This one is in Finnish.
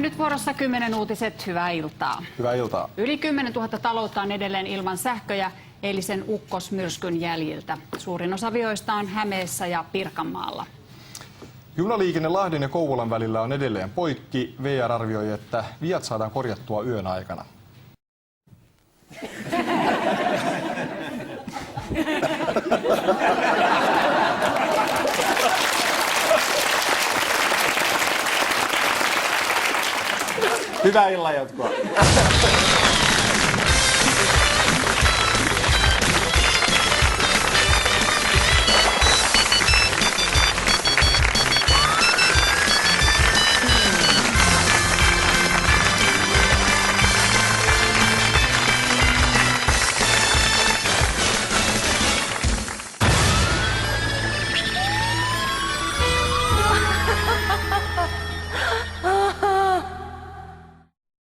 nyt vuorossa 10 uutiset. Hyvää iltaa. Hyvää iltaa. Yli 10 000 taloutta on edelleen ilman sähköjä eilisen ukkosmyrskyn jäljiltä. Suurin osa vioista on Hämeessä ja Pirkanmaalla. Junaliikenne Lahden ja Kouvolan välillä on edelleen poikki. VR arvioi, että viat saadaan korjattua yön aikana. Hyvää illanjatkoa.